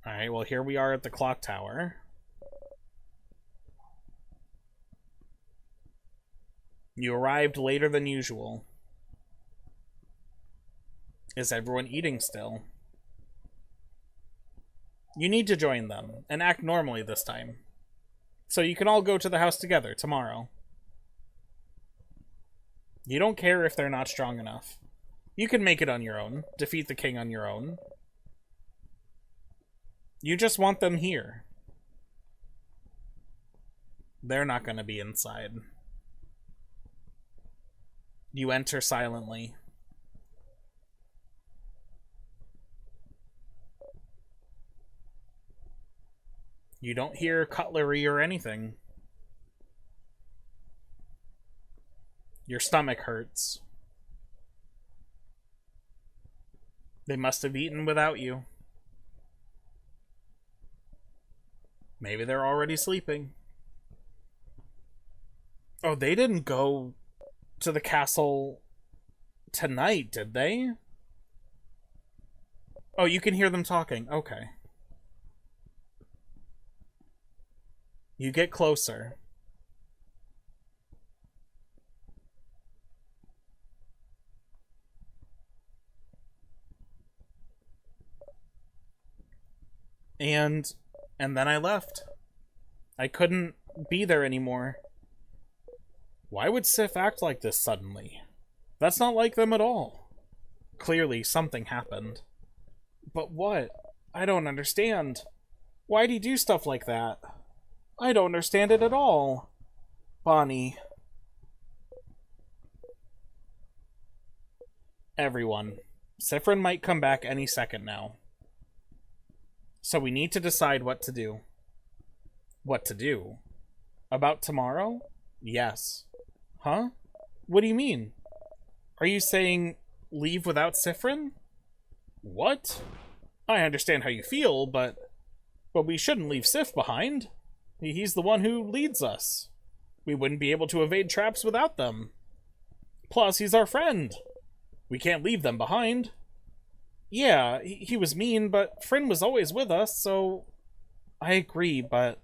Alright, well, here we are at the clock tower. You arrived later than usual. Is everyone eating still? You need to join them, and act normally this time. So you can all go to the house together tomorrow. You don't care if they're not strong enough. You can make it on your own, defeat the king on your own. You just want them here. They're not going to be inside. You enter silently. You don't hear cutlery or anything. Your stomach hurts. They must have eaten without you. Maybe they're already sleeping. Oh, they didn't go to the castle tonight, did they? Oh, you can hear them talking. Okay. You get closer. And then I left. I couldn't be there anymore. Why would Sif act like this suddenly? That's not like them at all. Clearly, something happened. But what? I don't understand. Why'd he do stuff like that? I don't understand it at all. Bonnie. Everyone. Siffrin might come back any second now. So we need to decide what to do. What to do? About tomorrow? Yes. Huh? What do you mean? Are you saying leave without Siffrin? What? I understand how you feel, but we shouldn't leave Sif behind. He's the one who leads us. We wouldn't be able to evade traps without them. Plus, he's our friend. We can't leave them behind. Yeah, he was mean, but Fryn was always with us, so... I agree, but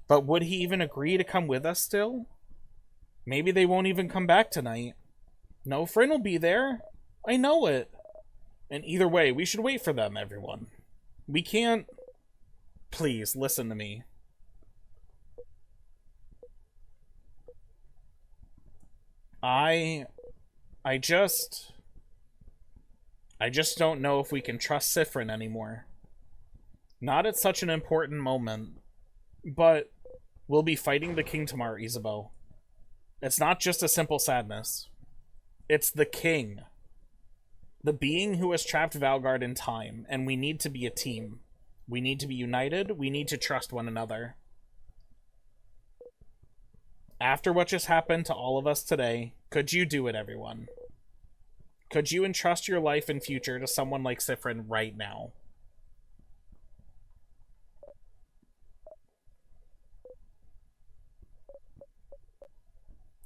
would he even agree to come with us still? Maybe they won't even come back tonight. No, Fryn will be there. I know it. And either way, we should wait for them, everyone. We can't... Please, listen to me. I just don't know if we can trust Siffrin anymore. Not at such an important moment. But we'll be fighting the king tomorrow, Isabeau. It's not just a simple sadness. It's the king. The being who has trapped Valgard in time, and we need to be a team. We need to be united. We need to trust one another. After what just happened to all of us today, could you do it, everyone? Could you entrust your life and future to someone like Siffrin right now?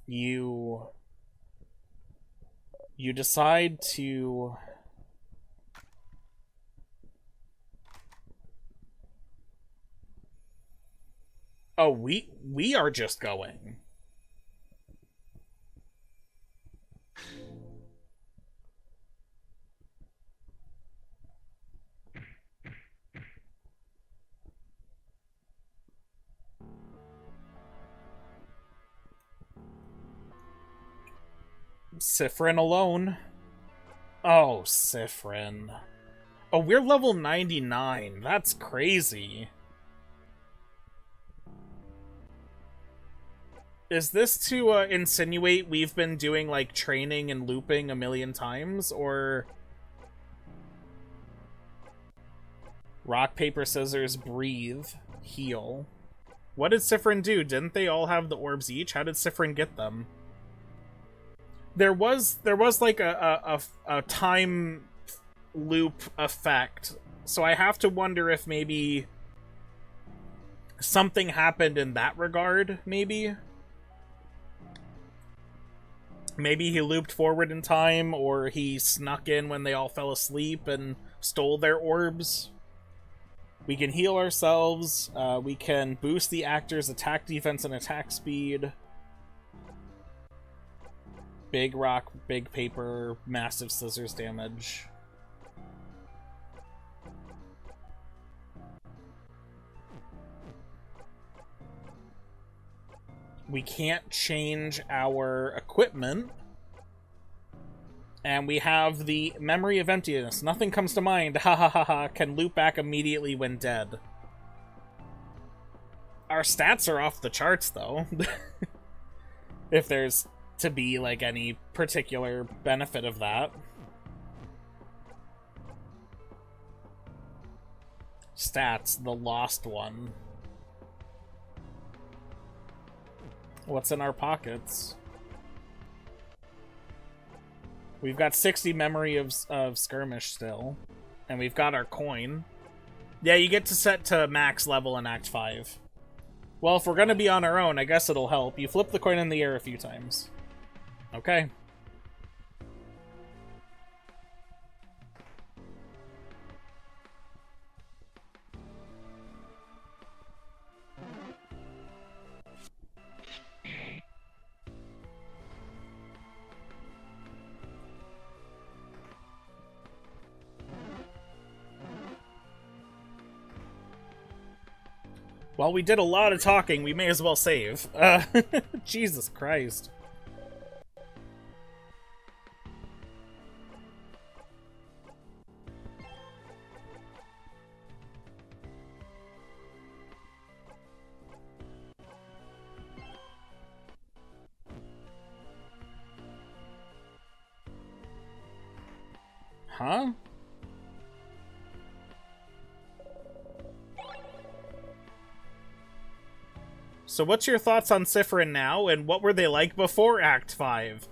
You decide to... Oh, we are just going. Siffrin alone. Oh, Siffrin. Oh, we're level 99. That's crazy. Is this to insinuate we've been doing, like, training and looping a million times, or... Rock, paper, scissors, breathe, heal. What did Siffrin do? Didn't they all have the orbs each? How did Siffrin get them? There was like a time loop effect, so I have to wonder if maybe something happened in that regard, maybe? Maybe he looped forward in time, or he snuck in when they all fell asleep and stole their orbs. We can heal ourselves. We can boost the actor's attack defense and attack speed. Big rock, big paper, massive scissors damage. We can't change our equipment. And we have the Memory of Emptiness. Nothing comes to mind. Ha ha ha ha. Can loop back immediately when dead. Our stats are off the charts, though. If there's to be, like, any particular benefit of that. Stats, the lost one. What's in our pockets? We've got 60 memory of skirmish still. And we've got our coin. Yeah, you get to set to max level in Act 5. Well, if we're gonna be on our own, I guess it'll help. You flip the coin in the air a few times. Okay. While we did a lot of talking, we may as well save. Jesus Christ. Huh? So what's your thoughts on Sifrin now, and what were they like before Act 5?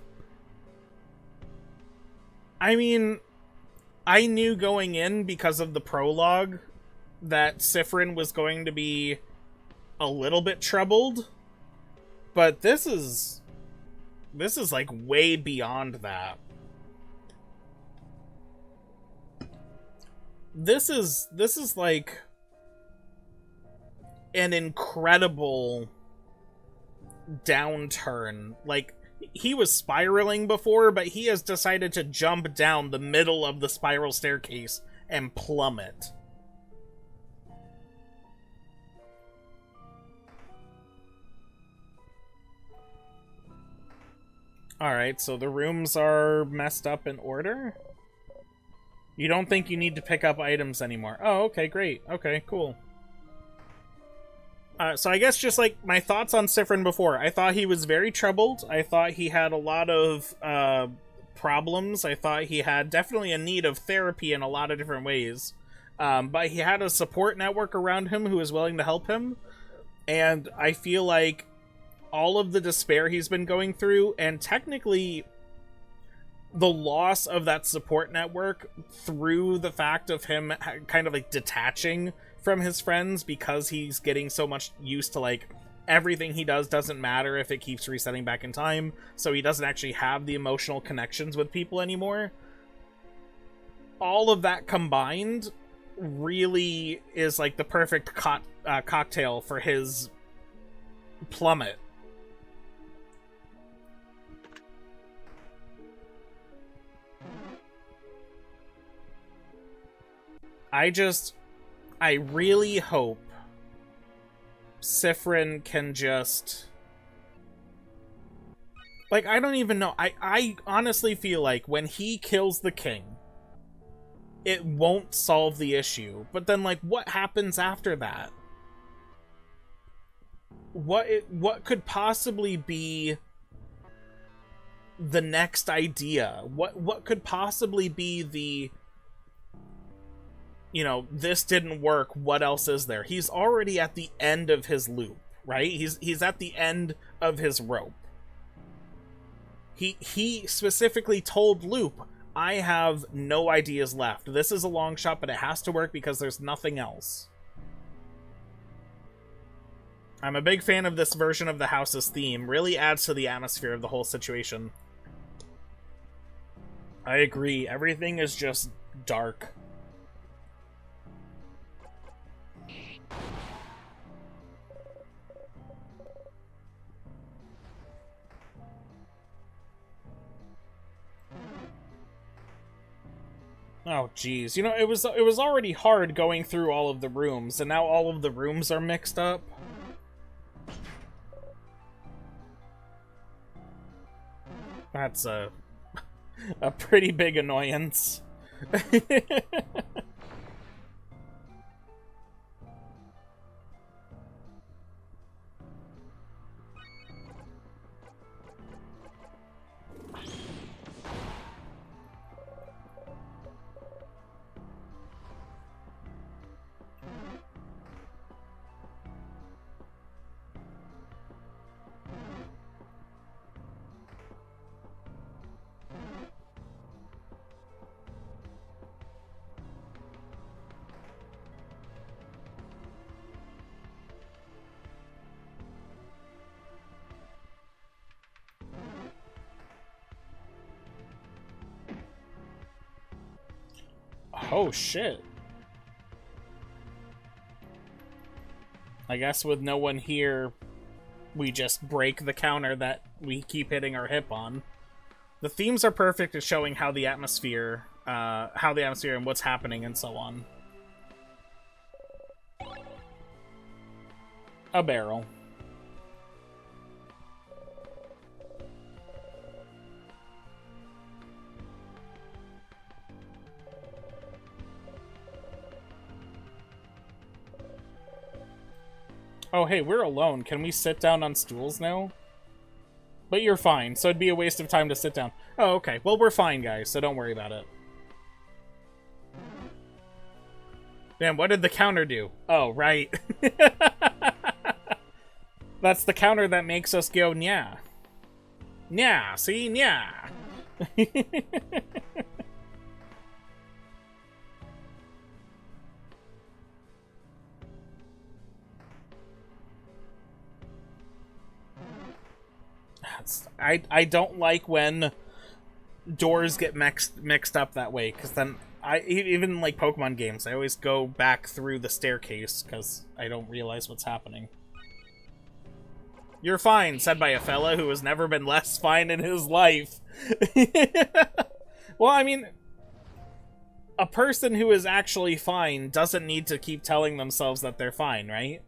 I mean, I knew going in, because of the prologue, that Sifrin was going to be a little bit troubled, but this is like way beyond that. This is like an incredible downturn. Like, he was spiraling before, but he has decided to jump down the middle of the spiral staircase and plummet. Alright, so the rooms are messed up in order? You don't think you need to pick up items anymore. Oh, okay, great. Okay, cool. So I guess just like my thoughts on Sifrin before. I thought he was very troubled. I thought he had a lot of problems. I thought he had definitely a need of therapy in a lot of different ways. But he had a support network around him who was willing to help him. And I feel like all of the despair he's been going through, and technically the loss of that support network through the fact of him kind of like detaching from his friends because he's getting so much used to, like, everything he does doesn't matter if it keeps resetting back in time, so he doesn't actually have the emotional connections with people anymore. All of that combined really is like the perfect cocktail for his plummet. I really hope Sifrin can just... Like, I don't even know. I honestly feel like when he kills the king, it won't solve the issue. But then, like, what happens after that? What could possibly be the next idea? What could possibly be the... You know, this didn't work, what else is there? He's already at the end of his loop, right? He's at the end of his rope. He specifically told Loop, I have no ideas left. This is a long shot, but it has to work because there's nothing else. I'm a big fan of this version of the house's theme. Really adds to the atmosphere of the whole situation. I agree. Everything is just dark. Oh, geez. You know, it was already hard going through all of the rooms, and now all of the rooms are mixed up. That's a pretty big annoyance. Oh, shit. I guess with no one here, we just break the counter that we keep hitting our hip on. The themes are perfect at showing how the atmosphere and what's happening and so on. A barrel. Oh, hey, we're alone. Can we sit down on stools now? But you're fine, so it'd be a waste of time to sit down. Oh, okay. Well, we're fine, guys, so don't worry about it. Damn, what did the counter do? Oh, right. That's the counter that makes us go, nya. Nya, see? Nya. I don't like when doors get mixed up that way, because then even like Pokemon games, I always go back through the staircase because I don't realize what's happening. You're fine, said by a fella who has never been less fine in his life. Well, I mean, a person who is actually fine doesn't need to keep telling themselves that they're fine, right?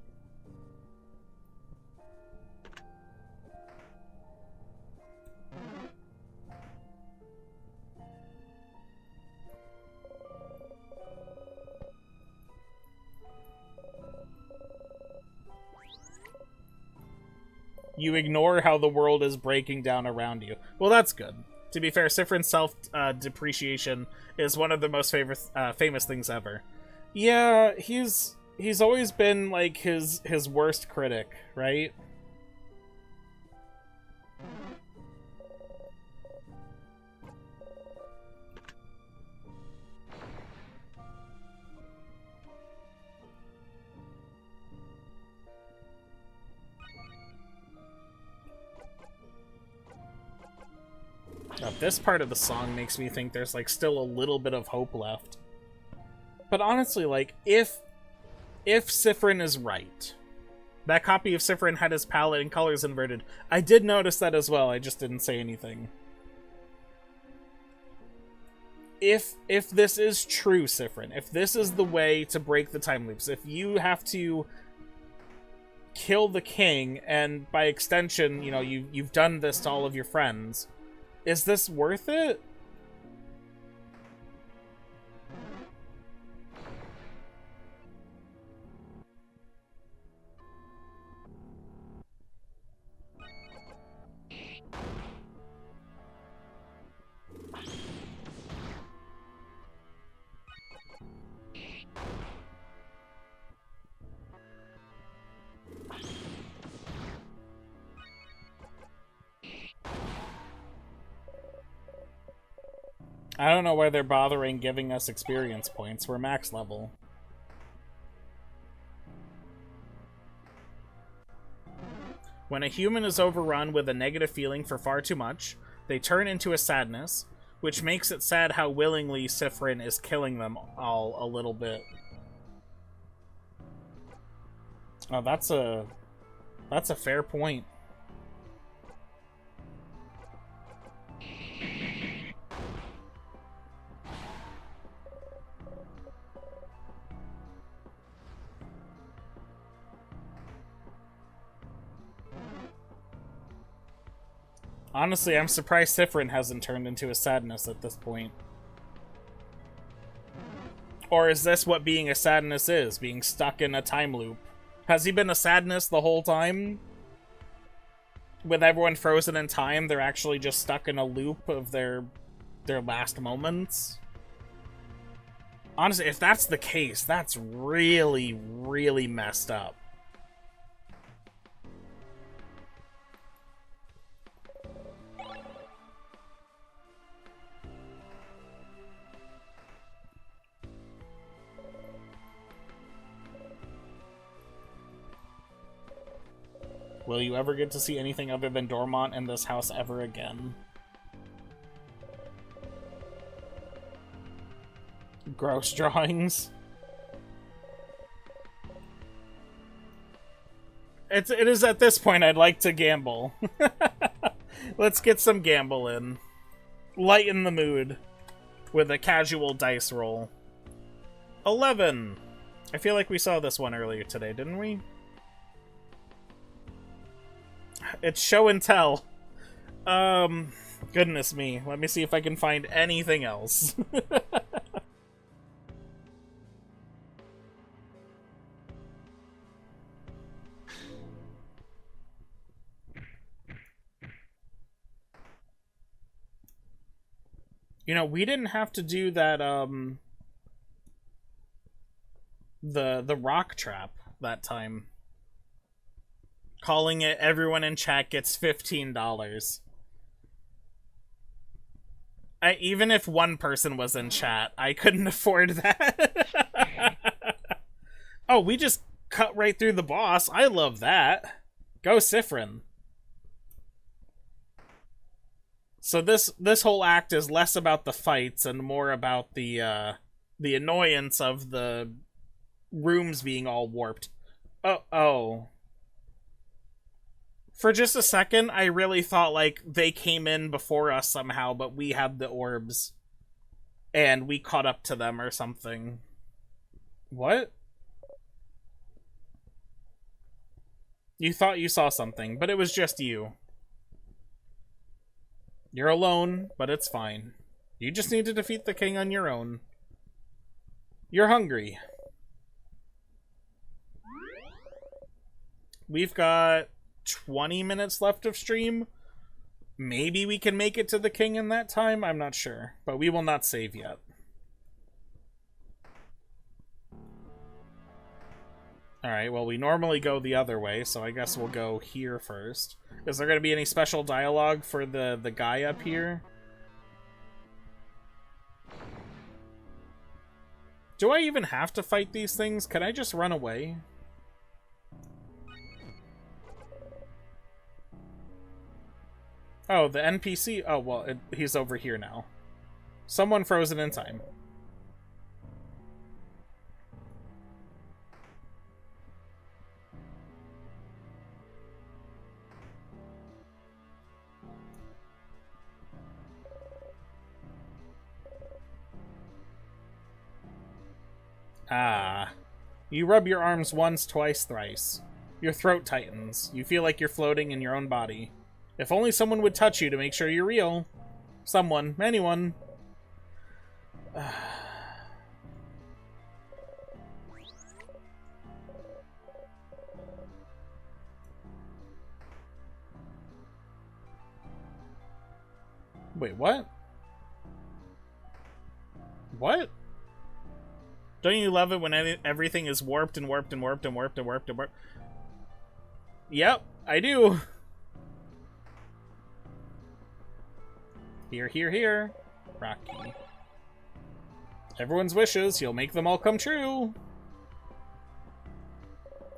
You ignore how the world is breaking down around you. Well, that's good. To be fair, Siffrin's self-depreciation is one of the most famous things ever. Yeah, he's always been, like, his worst critic, right? This part of the song makes me think there's, like, still a little bit of hope left. But honestly, like, if Siffrin is right, that copy of Siffrin had his palette and colors inverted. I did notice that as well, I just didn't say anything. If this is true, Siffrin, if this is the way to break the time loops, if you have to kill the king, and by extension, you know, you've done this to all of your friends, is this worth it? I don't know why they're bothering giving us experience points. We're max level. When a human is overrun with a negative feeling for far too much, they turn into a sadness, which makes it sad how willingly Siffrin is killing them all a little bit. Oh, that's a fair point. Honestly, I'm surprised Sifrin hasn't turned into a sadness at this point. Or is this what being a sadness is? Being stuck in a time loop? Has he been a sadness the whole time? With everyone frozen in time, they're actually just stuck in a loop of their last moments? Honestly, if that's the case, that's really, really messed up. Will you ever get to see anything other than Dormont in this house ever again? Gross drawings. It is at this point I'd like to gamble. Let's get some gamble in. Lighten the mood with a casual dice roll. 11! I feel like we saw this one earlier today, didn't we? It's show and tell. Goodness me. Let me see if I can find anything else. You know, we didn't have to do that, the rock trap that time. Calling it everyone in chat gets $15. Even if one person was in chat, I couldn't afford that. Oh, we just cut right through the boss. I love that. Go Sifrin. So this whole act is less about the fights and more about the annoyance of the rooms being all warped. Oh. For just a second, I really thought, like, they came in before us somehow, but we had the orbs. And we caught up to them or something. What? You thought you saw something, but it was just you. You're alone, but it's fine. You just need to defeat the king on your own. You're hungry. We've got 20 minutes left of stream. Maybe we can make it to the king in that time, I'm not sure. But we will not save yet. Alright, well, we normally go the other way, so I guess we'll go here first. Is there going to be any special dialogue for the guy up here? Do I even have to fight these things? Can I just run away? Oh, the NPC? Oh, well, he's over here now. Someone frozen in time. Ah. You rub your arms once, twice, thrice. Your throat tightens. You feel like you're floating in your own body. If only someone would touch you to make sure you're real. Someone. Anyone. Wait, what? What? Don't you love it when everything is warped and warped and warped and warped and warped and warped? Yep, I do. Here, here, here. Rocky. Everyone's wishes, you'll make them all come true.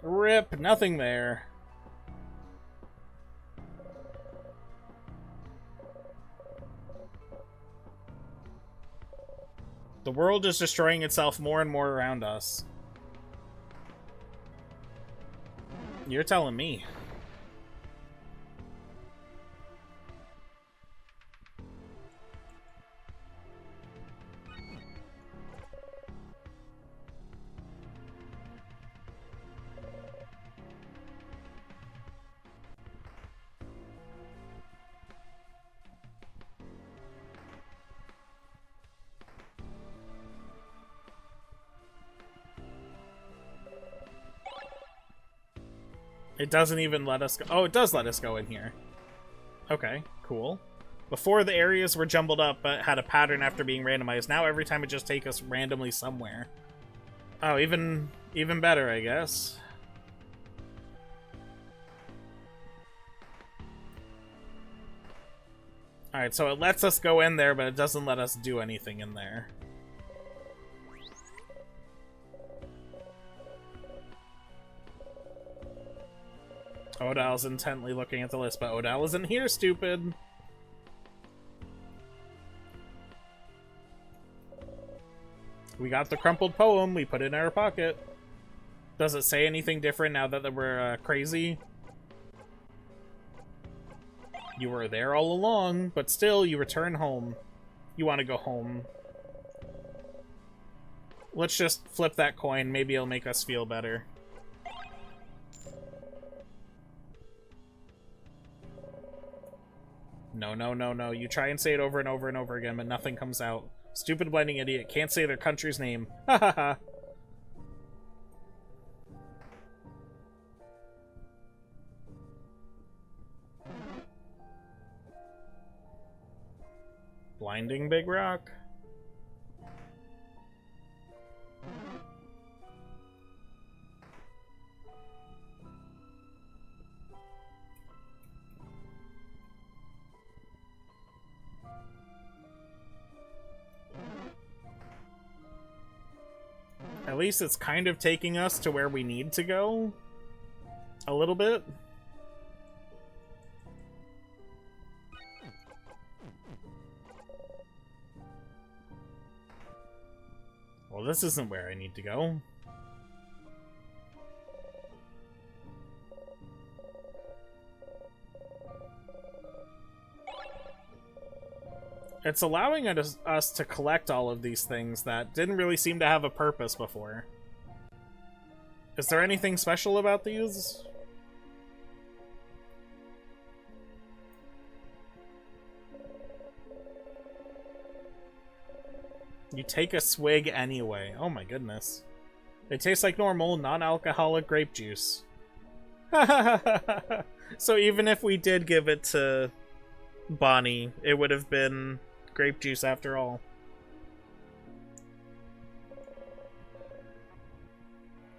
Rip, nothing there. The world is destroying itself more and more around us. You're telling me. It doesn't even let us go. Oh, it does let us go in here. Okay, cool. Before, the areas were jumbled up, but had a pattern after being randomized. Now every time it just takes us randomly somewhere. Oh, even better, I guess. Alright, so it lets us go in there, but it doesn't let us do anything in there. Odal's intently looking at the list, but Odal isn't here, stupid. We got the crumpled poem, we put it in our pocket. Does it say anything different now that we're crazy? You were there all along, but still, you return home. You want to go home. Let's just flip that coin, maybe it'll make us feel better. No, no, no, no. You try and say it over and over and over again, but nothing comes out. Stupid blinding idiot. Can't say their country's name. Ha ha ha. Blinding Big Rock. At least it's kind of taking us to where we need to go. A little bit. Well, this isn't where I need to go. It's allowing us to collect all of these things that didn't really seem to have a purpose before. Is there anything special about these? You take a swig anyway. Oh my goodness. They taste like normal, non-alcoholic grape juice. So even if we did give it to Bonnie, it would have been grape juice after all.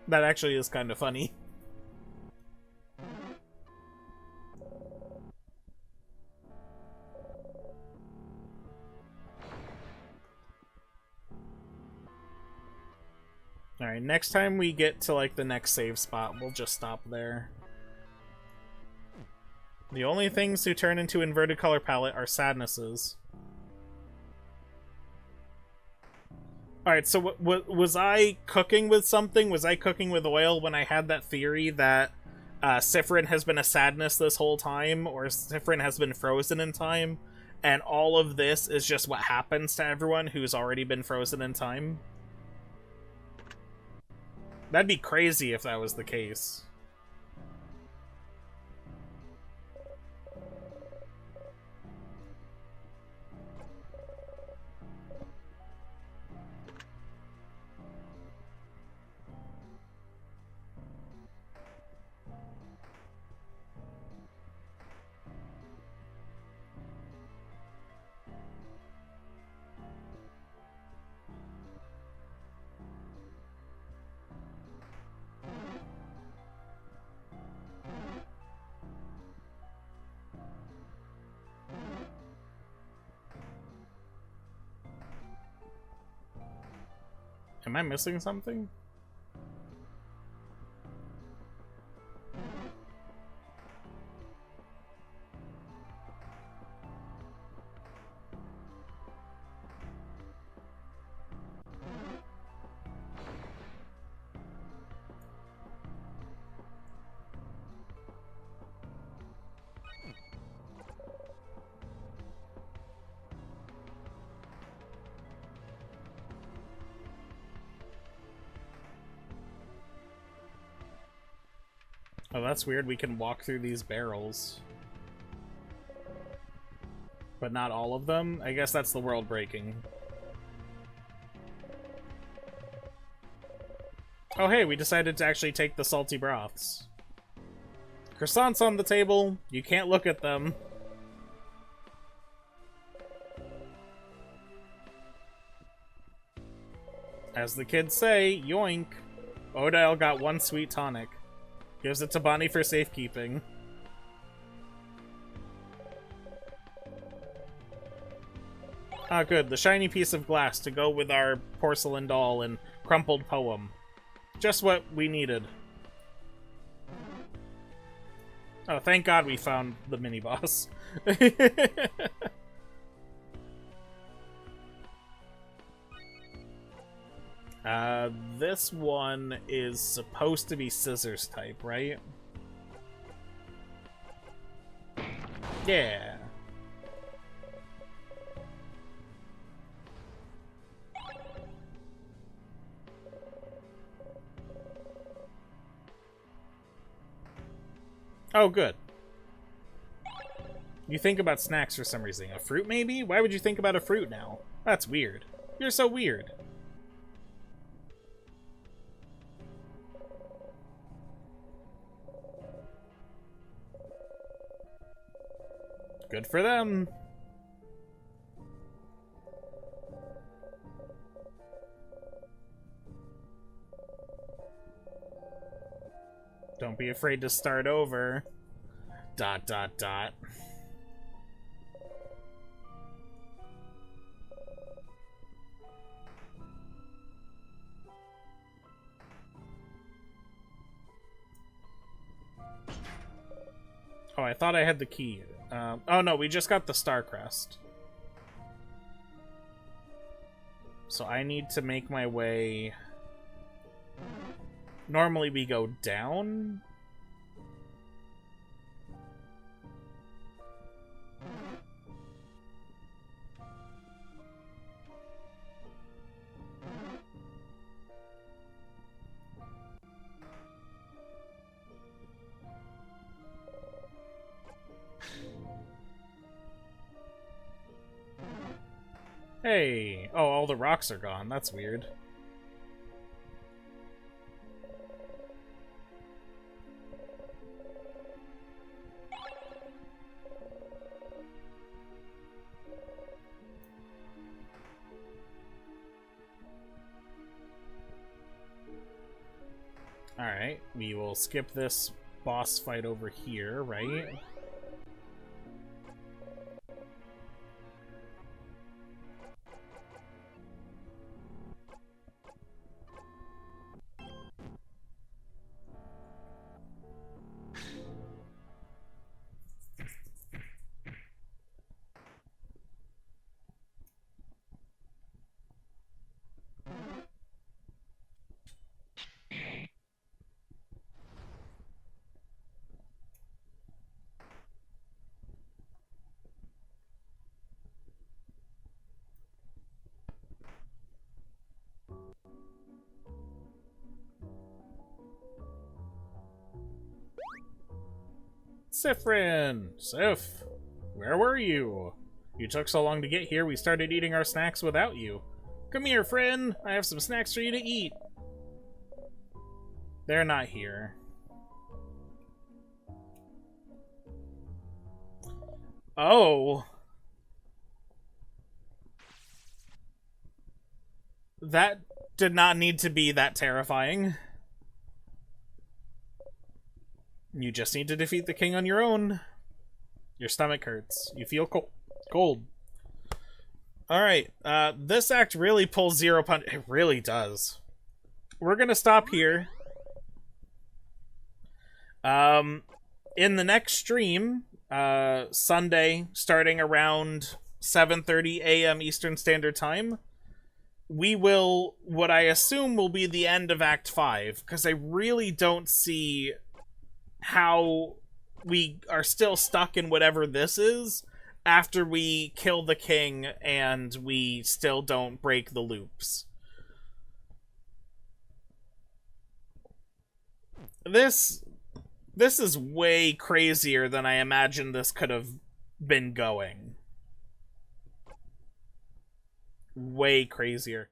That actually is kind of funny. Alright, next time we get to like the next save spot, we'll just stop there. The only things who turn into inverted color palette are sadnesses. Alright, so was I cooking with something? Was I cooking with oil when I had that theory that Siffrin has been a sadness this whole time, or Siffrin has been frozen in time, and all of this is just what happens to everyone who's already been frozen in time? That'd be crazy if that was the case. Am I missing something? Oh, that's weird. We can walk through these barrels. But not all of them? I guess that's the world breaking. Oh hey, we decided to actually take the salty broths. Croissants on the table. You can't look at them. As the kids say, yoink. Odile got one sweet tonic. Gives it to Bonnie for safekeeping. Ah, good. The shiny piece of glass to go with our porcelain doll and crumpled poem. Just what we needed. Oh, thank God we found the mini-boss. This one is supposed to be scissors type, right? Yeah. Oh, good. You think about snacks for some reason. A fruit, maybe? Why would you think about a fruit now? That's weird. You're so weird. Good for them. Don't be afraid to start over. ... Oh, I thought I had the key. Oh no, we just got the star crest. So I need to make my way... Normally we go down? Hey! Oh, all the rocks are gone. That's weird. Alright, we will skip this boss fight over here, right? Siffrin! Sif! Where were you? You took so long to get here, we started eating our snacks without you. Come here, friend! I have some snacks for you to eat. They're not here. Oh! That did not need to be that terrifying. You just need to defeat the king on your own. Your stomach hurts. You feel cold. Alright, this act really pulls zero punch. It really does. We're gonna stop here. In the next stream, Sunday, starting around 7:30 a.m. Eastern Standard Time, we will, what I assume will be the end of Act 5, because I really don't see how we are still stuck in whatever this is after we kill the king and we still don't break the loops. This is way crazier than I imagined this could have been going. Way crazier.